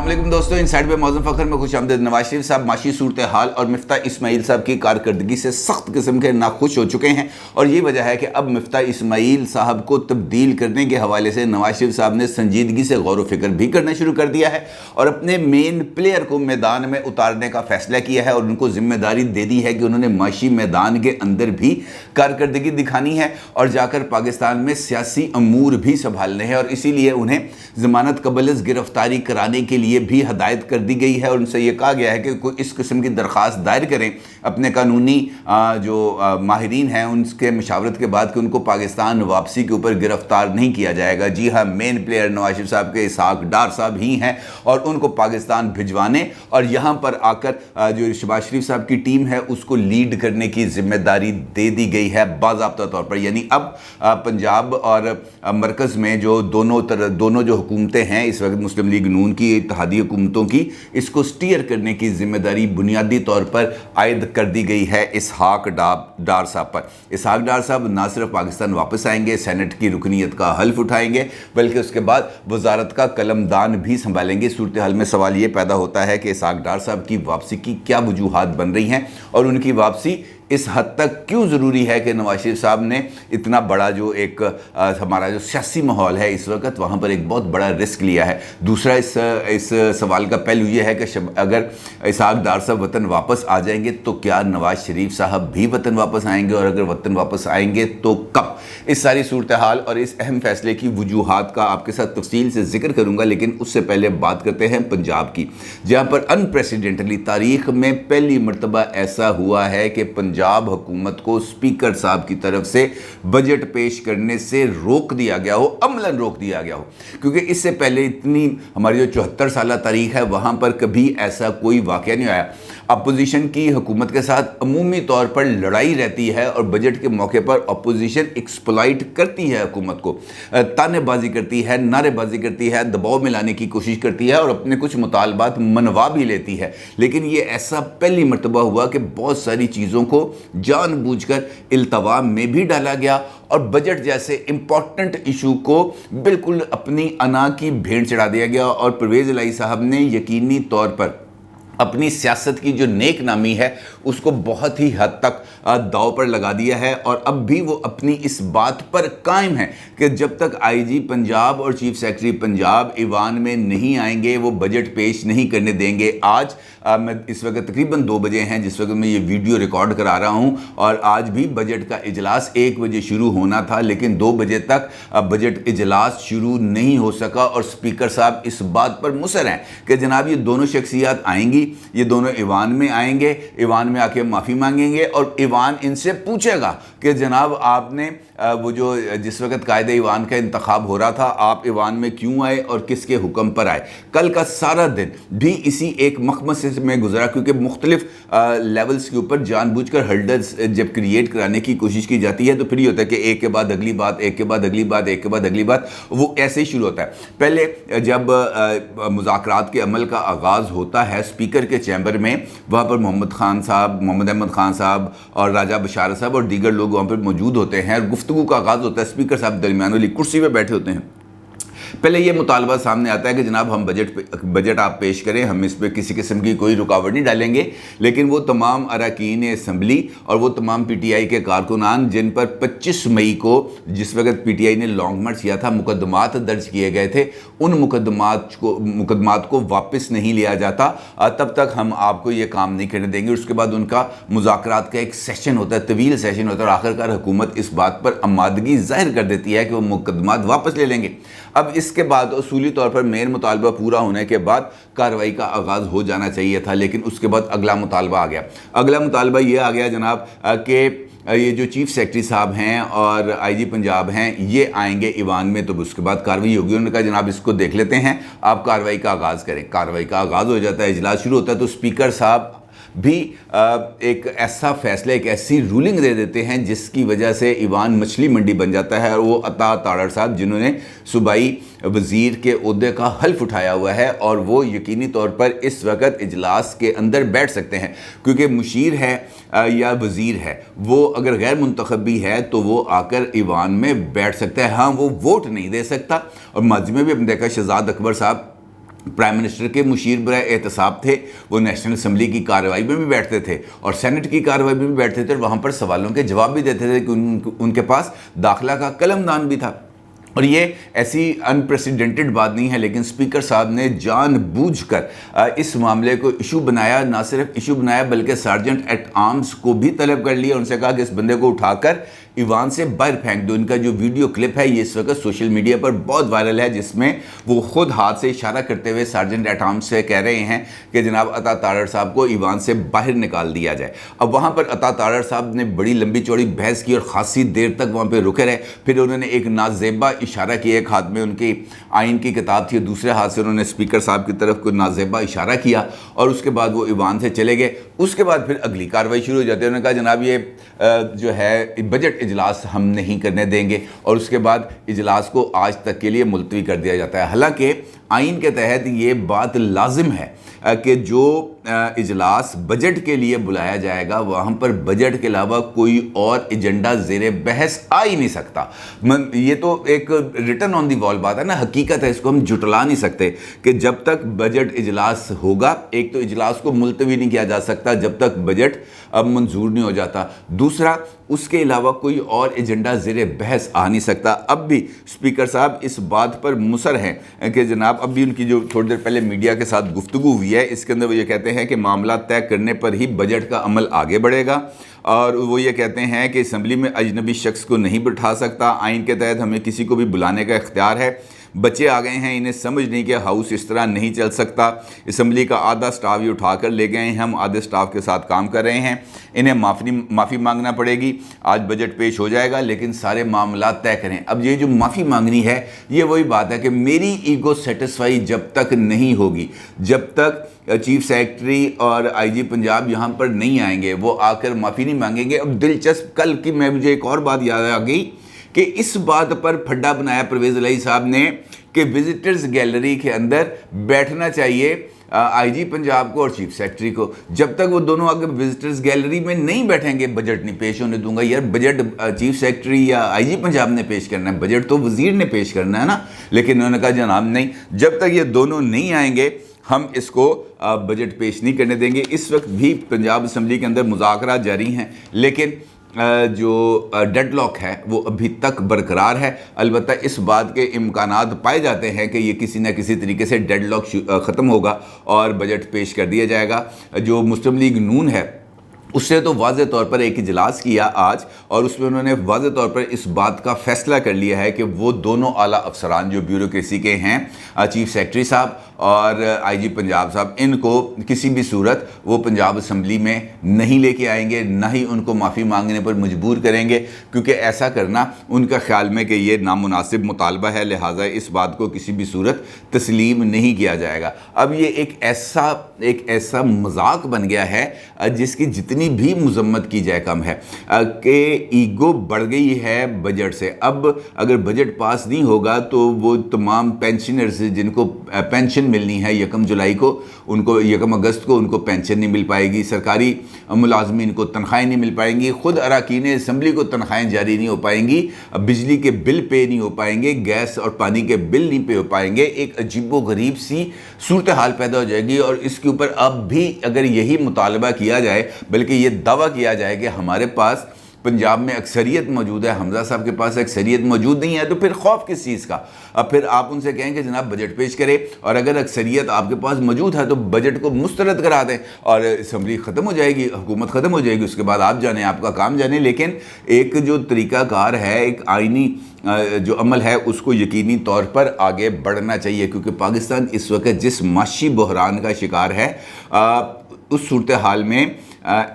अस्सलाम दोस्तों, इनसाइड पे मौजूद फखर में खुश आमदीद। नवाज शरीफ साहब माशी सूरत हाल और मिफ्ता इस्माइल साहब की कारकर्दगी से सख्त किस्म के नाखुश हो चुके हैं और ये वजह है कि अब मिफ्ता इस्माइल साहब को तब्दील करने के हवाले से नवाज शरीफ साहब ने संजीदगी से गौर व फिक्र भी करना शुरू कर दिया है और अपने मेन प्लेयर को मैदान में उतारने का फैसला किया है और उनको जिम्मेदारी दे दी है कि उन्होंने माशी मैदान के अंदर भी कारकर्दगी दिखानी है और जाकर पाकिस्तान में सियासी अमूर भी संभालने हैं और इसीलिए उन्हें ज़मानत कबल गिरफ्तारी कराने के लिए भी हदायत कर दी गई है और उनसे ये कहा गया है कि कोई इस किस्म की दरख्वास्त दायर करें अपने कानूनी जो माहिरीन हैं उनके मशावरत के बाद कि उनको पाकिस्तान वापसी के ऊपर गिरफ्तार नहीं किया जाएगा। जी हाँ, मेन प्लेयर नवाज शरीफ साहब के इसहाक डार साहब ही हैं और उनको पाकिस्तान भिजवाने और यहाँ पर आकर जो शहबाज शरीफ साहब की टीम है उसको लीड करने की जिम्मेदारी दे दी गई है बाज़ाब्ता तौर पर। यानी अब पंजाब और मरकज़ में जो दोनों जो हुकूमतें हैं इस वक्त मुस्लिम लीग नून की इत्तेहादी हुकूमतों की, इसको स्टीयर करने की जिम्मेदारी बुनियादी तौर पर आयद कर दी गई है इसहाक डार साहब पर। इसहाक डार साहब ना सिर्फ पाकिस्तान वापस आएंगे, सेनेट की रुकनीत का हल्फ उठाएंगे, बल्कि उसके बाद वजारत का कलमदान भी संभालेंगे। सूरत हाल में सवाल ये पैदा होता है कि इसहाक डार साहब की वापसी की क्या वजूहात बन रही हैं और उनकी वापसी इस हद तक क्यों ज़रूरी है कि नवाज शरीफ साहब ने इतना बड़ा जो एक हमारा जो सियासी माहौल है इस वक्त वहाँ पर एक बहुत बड़ा रिस्क लिया है। दूसरा इस सवाल का पहलू ये है कि अगर इसहाक डार साहब वतन वापस आ जाएंगे तो क्या नवाज शरीफ साहब भी वतन वापस आएंगे और अगर वतन वापस आएंगे तो कब? इस सारी सूरत हाल और इस अहम फैसले की वजूहात का आपके साथ तफसील से जिक्र करूँगा, लेकिन उससे पहले बात करते हैं पंजाब की, जहाँ पर अनप्रेसिडेंटली तारीख़ में पहली मरतबा ऐसा हुआ है कि पंजाब हुकूमत को स्पीकर साहब की तरफ से बजट पेश करने से रोक दिया गया हो, अमलन रोक दिया गया हो, क्योंकि इससे पहले इतनी हमारी जो 74 साल तारीख है वहाँ पर कभी ऐसा कोई वाक़या नहीं आया। अपोजिशन की हुकूमत के साथ अमूमी तौर पर लड़ाई रहती है और बजट के मौके पर अपोजिशन एक्सप्लॉइट करती है हुकूमत को, तानेबाजी करती है, नारेबाजी करती है, दबाव में लाने की कोशिश करती है और अपने कुछ मुतालबात मनवा भी लेती है। लेकिन ये ऐसा पहली मरतबा हुआ कि बहुत सारी चीज़ों को जानबूझकर इल्तवा में भी डाला गया और बजट जैसे इम्पॉर्टेंट इशू को बिल्कुल अपनी अना की भेंट चढ़ा दिया गया और परवेज़ इलाही साहब ने यकीनी तौर पर अपनी सियासत की जो नेक नामी है उसको बहुत ही हद तक दाव पर लगा दिया है और अब भी वो अपनी इस बात पर कायम है कि जब तक आईजी पंजाब और चीफ सेक्रेटरी पंजाब ईवान में नहीं आएंगे वो बजट पेश नहीं करने देंगे। आज मैं इस वक्त तकरीबन 2 बजे हैं जिस वक्त मैं ये वीडियो रिकॉर्ड करा रहा हूँ और आज भी बजट का इजलास 1 बजे शुरू होना था, लेकिन 2 बजे तक बजट इजलास शुरू नहीं हो सका और स्पीकर साहब इस बात पर मुसर हैं कि जनाब ये दोनों शख्सियात आएंगी, ये दोनों ईवान में आएंगे, ईवान में आके माफ़ी मांगेंगे और ईवान इनसे पूछेगा कि जनाब आपने वो जो जिस वक्त कायदे ईवान का इंतखाब हो रहा था आप ईवान में क्यों आए और किसके हुक्म पर आए। कल का सारा दिन भी इसी एक मखमसे में गुजरा क्योंकि मुख्तलिफ लेवल्स के ऊपर जानबूझकर हर्डल्स जब क्रिएट कराने की कोशिश की जाती है तो फिर ये होता है कि एक के बाद अगली बात, एक के बाद अगली बात, एक के बाद अगली बात, वो ऐसे ही शुरू होता है। पहले जब मुज़ाकरात के अमल का आगाज़ होता है स्पीकर के चैम्बर में, वहाँ पर मोहम्मद अहमद खान साहब और राजा बशारत साहब और दीगर लोग वहाँ पर मौजूद होते हैं और गुफ्तगू का आगाज़ होता है। स्पीकर साहब दरमियान वाली कुर्सी पे बैठे होते हैं। पहले ये मुतालबा सामने आता है कि जनाब हम बजट आप पेश करें, हम इस पर किसी किस्म की कोई रुकावट नहीं डालेंगे, लेकिन वो तमाम अरकान असम्बली और वो तमाम पीटीआई के कारकुनान जिन पर 25 मई को जिस वक्त पीटीआई ने लॉन्ग मार्च किया था मुकदमात दर्ज किए गए थे, उन मुकदमात को वापस नहीं लिया जाता तब तक हम आपको ये काम नहीं करने देंगे। उसके बाद उनका मुज़ाकरात का एक सेशन होता है, तवील सेशन होता है और आखिरकार हुकूमत इस बात पर आमादगी ज़ाहिर कर देती है कि वो मुकदमात वापस ले लेंगे। अब इसके बाद उसूली तौर पर मेन मुतालबा पूरा होने के बाद कार्रवाई का आगाज़ हो जाना चाहिए था, लेकिन उसके बाद अगला मुतालबा आ गया। अगला मुतालबा ये आ गया जनाब कि ये जो चीफ सेक्रेटरी साहब हैं और आईजी पंजाब हैं ये आएंगे ईवान में तो उसके बाद कार्रवाई होगी। उन्होंने कहा जनाब इसको देख लेते हैं, आप कार्रवाई का आगाज़ करें। कार्रवाई का आगाज़ हो जाता है, इजलास शुरू होता है तो स्पीकर साहब भी एक ऐसा फैसला, एक ऐसी रूलिंग दे देते हैं जिसकी वजह से ईवान मछली मंडी बन जाता है और वो अता ताड़र साहब जिन्होंने सूबाई वज़ीर के ओहदे का हल्फ उठाया हुआ है और वो यकीनी तौर पर इस वक्त इजलास के अंदर बैठ सकते हैं क्योंकि मुशीर है या वज़ीर है वो अगर गैर मुंतखब भी है तो वो आकर ईवान में बैठ सकता है। हाँ, वो वोट नहीं दे सकता और माजी में भी हमने देखा शहजाद अकबर साहब प्राइम मिनिस्टर के मुशीर बराए एहतसाब थे, वो नेशनल असम्बली की कार्रवाई में भी बैठते थे और सेनेट की कार्रवाई में भी बैठते थे और वहाँ पर सवालों के जवाब भी देते थे कि उनके पास दाखिला का कलमदान भी था। और ये ऐसी अनप्रेसिडेंटेड बात नहीं है, लेकिन स्पीकर साहब ने जानबूझकर इस मामले को इशू बनाया। ना सिर्फ इशू बनाया बल्कि सार्जेंट एट आर्म्स को भी तलब कर लिया। उनसे कहा कि इस बंदे को उठाकर ईवान से बाहर फेंक दो। इनका जो वीडियो क्लिप है ये इस वक्त सोशल मीडिया पर बहुत वायरल है, जिसमें वो खुद हाथ से इशारा करते हुए सार्जेंट एट आर्म्स से कह रहे हैं कि जनाब अता तारड़ साहब को ईवान से बाहर निकाल दिया जाए। अब वहाँ पर अता तारड़ साहब ने बड़ी लंबी चौड़ी बहस की और खासी देर तक वहाँ पर रुके रहे। फिर उन्होंने एक नाजेबा इशारा किया, एक हाथ में उनकी आइन की किताब थी, दूसरे हाथ से उन्होंने स्पीकर साहब की तरफ कोई नाजेबा इशारा किया और उसके बाद वो ईवान से चले गए। उसके बाद फिर अगली कार्रवाई शुरू हो जाती है। उन्होंने कहा जनाब ये जो है बजट इजलास हम नहीं करने देंगे और उसके बाद इजलास को आज तक के लिए मुलतवी कर दिया जाता है। हालांकि आइन के तहत ये बात लाजिम है कि जो इजलास बजट के लिए बुलाया जाएगा वहाँ पर बजट के अलावा कोई और एजेंडा ज़ेरे बहस आ ही नहीं सकता। ये तो एक रिटन ऑन दी वॉल बात है ना, हकीकत है, इसको हम जुटला नहीं सकते कि जब तक बजट इजलास होगा, एक तो इजलास को मुलतवी नहीं किया जा सकता जब तक बजट अब मंजूर नहीं हो जाता, दूसरा उसके अलावा कोई और एजेंडा ज़ेरे बहस आ नहीं सकता। अब भी स्पीकर साहब इस बात पर मुसर हैं कि जनाब अब भी उनकी जो थोड़ी देर पहले मीडिया के साथ गुफ्तगू हुई है इसके अंदर वो ये कहते हैं कि मामला तय करने पर ही बजट का अमल आगे बढ़ेगा और वो ये कहते हैं कि असम्बली में अजनबी शख्स को नहीं बिठा सकता, आइन के तहत हमें किसी को भी बुलाने का इख्तियार है। बच्चे आ गए हैं, इन्हें समझ नहीं कि हाउस इस तरह नहीं चल सकता। असम्बली का आधा स्टाफ ही उठा कर ले गए हैं, हम आधे स्टाफ के साथ काम कर रहे हैं, इन्हें माफ़ी मांगना पड़ेगी। आज बजट पेश हो जाएगा लेकिन सारे मामला तय करें। अब ये जो माफ़ी मांगनी है ये वही बात है कि मेरी ईगो सेटिस्फाई जब तक नहीं होगी, जब तक चीफ सेक्रेटरी और आईजी पंजाब यहाँ पर नहीं आएंगे, वो आकर माफ़ी नहीं मांगेंगे। अब दिलचस्प कल की मुझे एक और बात याद आ गई कि इस बात पर फड्डा बनाया परवेज़ इलाही साहब ने कि विजिटर्स गैलरी के अंदर बैठना चाहिए आईजी पंजाब को और चीफ सेक्रेटरी को। जब तक वो दोनों आगे विजिटर्स गैलरी में नहीं बैठेंगे बजट नहीं पेश होने दूंगा। यार बजट चीफ सेक्रेटरी या आईजी पंजाब ने पेश करना है, बजट तो वजीर ने पेश करना है ना। लेकिन उन्होंने कहा जनाब नहीं, जब तक ये दोनों नहीं आएंगे हम इसको बजट पेश नहीं करने देंगे। इस वक्त भी पंजाब असम्बली के अंदर मुज़ाकरात जारी हैं लेकिन जो डेडलॉक है वो अभी तक बरकरार है। अलबत्ता इस बात के इम्कानात पाए जाते हैं कि ये किसी न किसी तरीके से डेडलॉक ख़त्म होगा और बजट पेश कर दिया जाएगा। जो मुस्लिम लीग नून है उससे तो वाज़े तौर पर एक इजलास किया आज और उसमें उन्होंने वाज़े तौर पर इस बात का फ़ैसला कर लिया है कि वो दोनों आला अफसरान जो ब्यूरोक्रेसी के हैं, चीफ सेक्रेटरी साहब और आईजी पंजाब साहब, इनको किसी भी सूरत वो पंजाब असम्बली में नहीं लेके आएंगे, ना ही उनको माफ़ी मांगने पर मजबूर करेंगे, क्योंकि ऐसा करना उनका ख्याल में कि ये नामुनासिब मुतालबा है, लिहाजा इस बात को किसी भी सूरत तस्लीम नहीं किया जाएगा। अब ये एक ऐसा मजाक बन गया है जिसकी जितनी भी मजम्मत की जाए कम है कि ईगो बढ़ गई है बजट से। अब अगर बजट पास नहीं होगा तो वो तमाम पेंशनर्स जिनको पेंशन मिलनी है 1 जुलाई को, उनको 1 अगस्त को उनको पेंशन नहीं मिल पाएगी, सरकारी मुलाजमीन को तनख्वाहें नहीं मिल पाएंगी, खुद अरकान असम्बली को तनख्वाहें जारी नहीं हो पाएंगी, बिजली के बिल पे नहीं हो पाएंगे, गैस और पानी के बिल नहीं पे हो पाएंगे। एक अजीबो गरीब सी सूरत हाल पैदा हो जाएगी और इसके ऊपर अब भी अगर यही मुतालबा किया जाए, बल्कि ये दावा किया जाए कि हमारे पास पंजाब में अक्सरियत मौजूद है, हमजा साहब के पास अक्सरियत मौजूद नहीं है, तो फिर खौफ किस चीज़ का। अब फिर आप उनसे कहें कि जनाब बजट पेश करें और अगर अक्सरियत आपके पास मौजूद है तो बजट को मुस्तरद करा दें और असम्बली ख़त्म हो जाएगी, हुकूमत ख़त्म हो जाएगी, उसके बाद आप जाने, आपका काम जाने। लेकिन एक जो तरीक़ाकार है, एक आइनी जो अमल है उसको यकीनी तौर पर आगे बढ़ना चाहिए, क्योंकि पाकिस्तान इस वक्त जिस माशी बहरान का शिकार है उस सूरत हाल में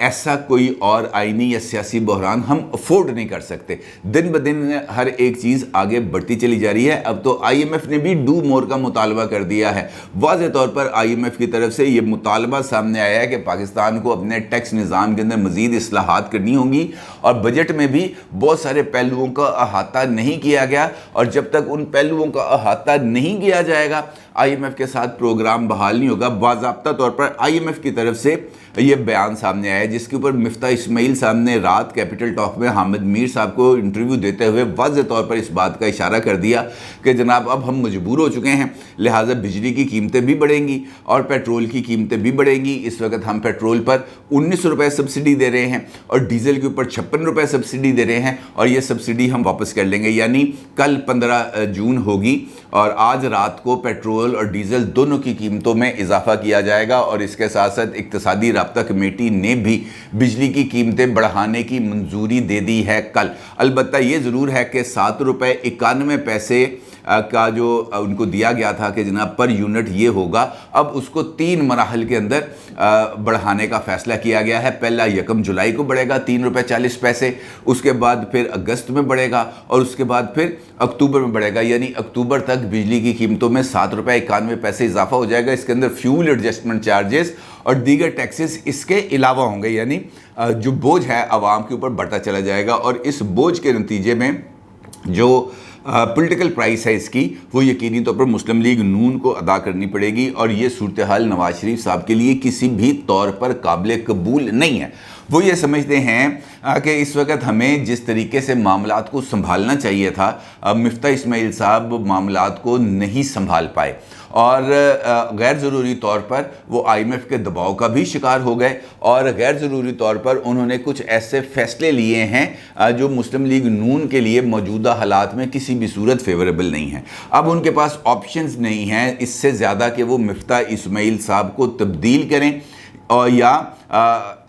ऐसा कोई और आइनी या सियासी बहरान हम अफोर्ड नहीं कर सकते। दिन ब दिन हर एक चीज़ आगे बढ़ती चली जा रही है। अब तो IMF ने भी डू मोर का मुतालबा कर दिया है। वाज़े तौर पर IMF की तरफ से ये मुतालबा सामने आया है कि पाकिस्तान को अपने टैक्स निज़ाम के अंदर मज़ीद इस्लाहात करनी होंगी और बजट में भी बहुत सारे पहलुओं का अहाता नहीं किया गया और जब तक उन पहलुओं का अहाता नहीं किया जाएगा IMF के साथ प्रोग्राम बहाल नहीं होगा। बाज़ाब्ता तौर पर IMF की तरफ से ये बयान सामने आया है, जिसके ऊपर मिफ्ता इस्माइल साहब ने रात कैपिटल टॉक में हामिद मीर साहब को इंटरव्यू देते हुए वाज़ेह तौर पर इस बात का इशारा कर दिया कि जनाब अब हम मजबूर हो चुके हैं, लिहाजा बिजली की कीमतें भी बढ़ेंगी और पेट्रोल की कीमतें भी बढ़ेंगी। इस वक्त हम पेट्रोल पर 19 रुपये सब्सिडी दे रहे हैं और डीजल के ऊपर 56 रुपये सब्सिडी दे रहे हैं, और ये सब्सिडी हम वापस कर लेंगे। यानी कल 15 जून होगी और आज रात को पेट्रोल और डीजल दोनों की कीमतों में इजाफा किया जाएगा। और इसके साथ साथ इक्तिसादी राब्ता कमेटी ने भी बिजली की कीमतें बढ़ाने की मंजूरी दे दी है कल। अलबत्ता ये ज़रूर है कि 7 रुपये 91 पैसे का जो उनको दिया गया था कि जनाब पर यूनिट ये होगा, अब उसको 3 मराहल के अंदर बढ़ाने का फ़ैसला किया गया है। पहला 1 जुलाई को बढ़ेगा 3 रुपये 40 पैसे, उसके बाद फिर अगस्त में बढ़ेगा और उसके बाद फिर अक्टूबर में बढ़ेगा। यानी अक्टूबर तक बिजली की कीमतों में 7 रुपये 91 पैसे इजाफा हो जाएगा। इसके अंदर फ्यूल एडजस्टमेंट चार्जेस और दीगर टैक्सेस इसके अलावा होंगे, यानी जो बोझ है आवाम के ऊपर बढ़ता चला जाएगा। और इस बोझ के नतीजे में जो पॉलिटिकल प्राइस है इसकी, वो यकीनी तौर पर मुस्लिम लीग नून को अदा करनी पड़ेगी। और ये सूरत हाल नवाज शरीफ साहब के लिए किसी भी तौर पर काबिल कबूल नहीं है। वो ये समझते हैं कि इस वक्त हमें जिस तरीके से मामलात को संभालना चाहिए था, मिफ्ता इस्माइल साहब मामलात को नहीं संभाल पाए और गैर ज़रूरी तौर पर वो IMF के दबाव का भी शिकार हो गए और गैर ज़रूरी तौर पर उन्होंने कुछ ऐसे फ़ैसले लिए हैं जो मुस्लिम लीग नून के लिए मौजूदा हालात में किसी भी सूरत फेवरेबल नहीं है। अब उनके पास ऑप्शंस नहीं हैं इससे ज़्यादा कि वो मिफ्ता इस्माइल साहब को तब्दील करें और या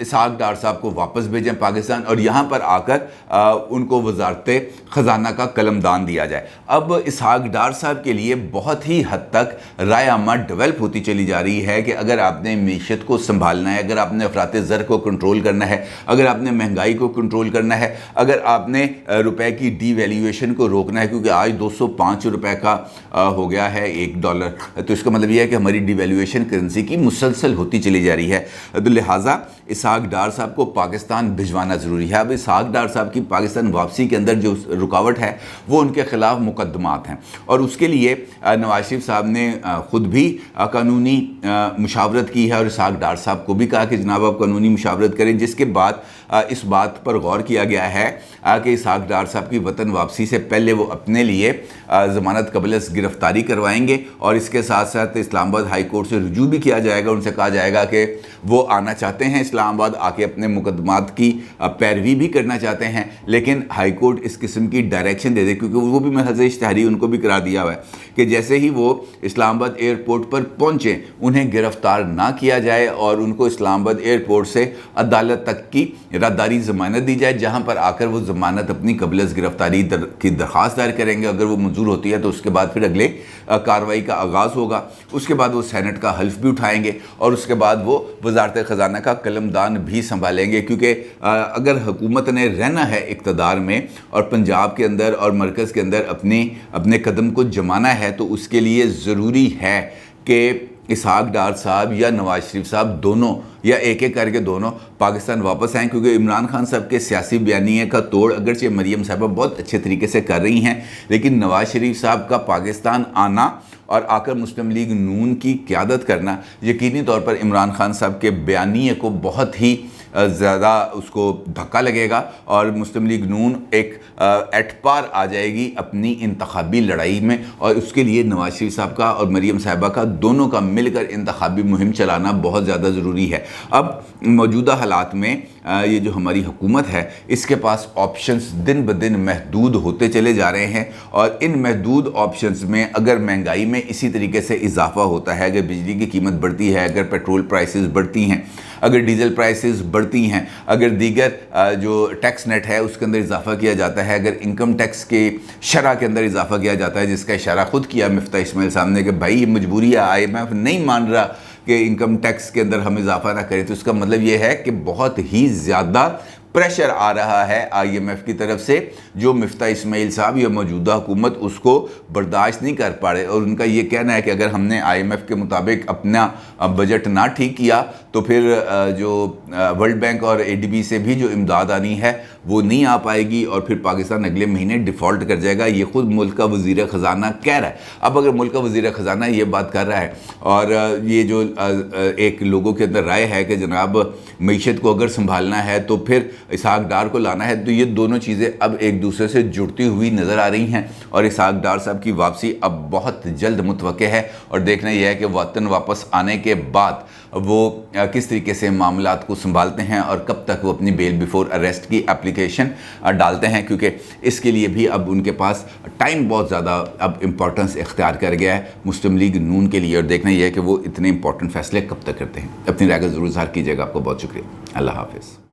इसहाक डार साहब को वापस भेजें पाकिस्तान और यहाँ पर आकर उनको वजारत ख़जाना का कलमदान दिया जाए। अब इसहाक डार साहब के लिए बहुत ही हद तक राय आमा डेवलप होती चली जा रही है कि अगर आपने मीशत को संभालना है, अगर आपने अफरात ज़र को कंट्रोल करना है, अगर आपने महंगाई को कंट्रोल करना है, अगर आपने रुपए की डीवैल्यूएशन को रोकना है, क्योंकि आज 205 रुपये का हो गया है $1, तो इसका मतलब यह है कि हमारी डीवैल्यूएशन करेंसी की मुसलसल होती चली जा रही है। तो लिहाजा इसहाक डार साहब को पाकिस्तान भिजवाना ज़रूरी है। अब इसहाक डार साहब की पाकिस्तान वापसी के अंदर जो रुकावट है वो उनके ख़िलाफ़ मुकदमात हैं और उसके लिए नवाज शरीफ साहब ने ख़ुद भी कानूनी मुशावरत की है और इसहाक डार साहब को भी कहा कि जनाब आप कानूनी मुशावरत करें, जिसके बाद इस बात पर गौर किया गया है कि इसहाक डार साहब की वतन वापसी से पहले वो अपने लिए ज़मानत कबल गिरफ़्तारी करवाएंगे और इसके साथ साथ इस्लामाबाद हाई कोर्ट से रुजू भी किया जाएगा। उनसे कहा जाएगा कि वो आना चाहते हैं इस्लामाबाद, आके अपने मुकदमात की पैरवी भी करना चाहते हैं, लेकिन हाई कोर्ट इस किस्म की डायरेक्शन दे दे, क्योंकि वो भी महज इश्तहारी उनको भी करार दिया हुआ है कि जैसे ही वो इस्लामाबाद एयरपोर्ट पर पहुँचें उन्हें गिरफ़्तार ना किया जाए और उनको इस्लामाबाद एयरपोर्ट से अदालत तक की राहदारी ज़मानत दी जाए, जहाँ पर आकर वो ज़मानत अपनी कबल गिरफ़्तारी की दरख्वास्त दायर करेंगे। अगर वो मंजूर होती है तो उसके बाद फिर अगले कार्रवाई का आगाज़ होगा, उसके बाद वो सेनेट का हल्फ भी उठाएंगे और उसके बाद वो वजारत ख़जाना का कलमदान भी संभालेंगे। क्योंकि अगर हुकूमत ने रहना है इक़्तिदार में और पंजाब के अंदर और मरकज़ के अंदर अपने कदम को जमाना है, तो उसके लिए ज़रूरी है कि इसहाक डार साहब या नवाज शरीफ साहब दोनों या एक एक करके दोनों पाकिस्तान वापस आएँ। क्योंकि इमरान खान साहब के सियासी बयानिए का तोड़ अगरचे मरीम साहबा बहुत अच्छे तरीके से कर रही हैं, लेकिन नवाज शरीफ साहब का पाकिस्तान आना और आकर मुस्लिम लीग नून की क़यादत करना यकीनी तौर पर इमरान खान साहब के बयानिए को बहुत ही ज़्यादा उसको धक्का लगेगा और मुस्लिम लीग नून एक एटपार आ जाएगी अपनी इंतखाबी लड़ाई में। और उसके लिए नवाज शरीफ साहब का और मरीम साहिबा का दोनों का मिलकर इंतखाबी मुहिम चलाना बहुत ज़्यादा ज़रूरी है। अब मौजूदा हालात में ये जो हमारी हुकूमत है इसके पास ऑप्शंस दिन ब दिन महदूद होते चले जा रहे हैं और इन महदूद ऑप्शंस में अगर महंगाई में इसी तरीके से इजाफा होता है, अगर बिजली की कीमत बढ़ती है, अगर पेट्रोल प्राइसेस बढ़ती हैं, अगर डीजल प्राइसेस बढ़ती हैं, अगर दीगर जो टैक्स नेट है उसके अंदर इजाफा किया जाता है, अगर इनकम टैक्स के शरह के अंदर इजाफा किया जाता है, जिसका इशारा खुद किया मिफ्ता इस्माइल साहब ने कि भाई ये मजबूरी है, IMF नहीं मान रहा कि इनकम टैक्स के अंदर हम इजाफा ना करें, तो इसका मतलब ये है कि बहुत ही ज़्यादा प्रेशर आ रहा है IMF की तरफ से, जो मिफ्ता इस्माइल साहब या मौजूदा हुकूमत उसको बर्दाश्त नहीं कर पा रहे। और उनका ये कहना है कि अगर हमने IMF के मुताबिक अपना बजट ना ठीक किया तो फिर जो वर्ल्ड बैंक और ADB से भी जो इमदाद आनी है वो नहीं आ पाएगी और फिर पाकिस्तान अगले महीने डिफ़ॉल्ट कर जाएगा। ये ख़ुद मुल्क का वज़ीर ख़जाना कह रहा है। अब अगर मुल्क का वज़ीर ख़जाना ये बात कर रहा है और ये जो एक लोगों के अंदर राय है कि जनाब मईशत को अगर संभालना है तो फिर इसहाक डार को लाना है, तो ये दोनों चीज़ें अब एक दूसरे से जुड़ती हुई नज़र आ रही हैं और इसहाक डार साहब की वापसी अब बहुत जल्द मुतवक्के है। और देखना यह है कि वतन वापस आने के बाद वो किस तरीके से मामलात को संभालते हैं और कब तक वो अपनी बेल बिफोर अरेस्ट की एप्लीकेशन डालते हैं, क्योंकि इसके लिए भी अब उनके पास टाइम बहुत ज़्यादा अब इम्पोर्टेंस इख्तियार कर गया है मुस्लिम लीग नून के लिए। और देखना यह है कि वो इतने इंपॉर्टेंट फैसले कब तक करते हैं। अपनी राय का ज़रूर इज़हार कीजिएगा। आपको बहुत शुक्रिया। अल्लाह हाफ़िज़।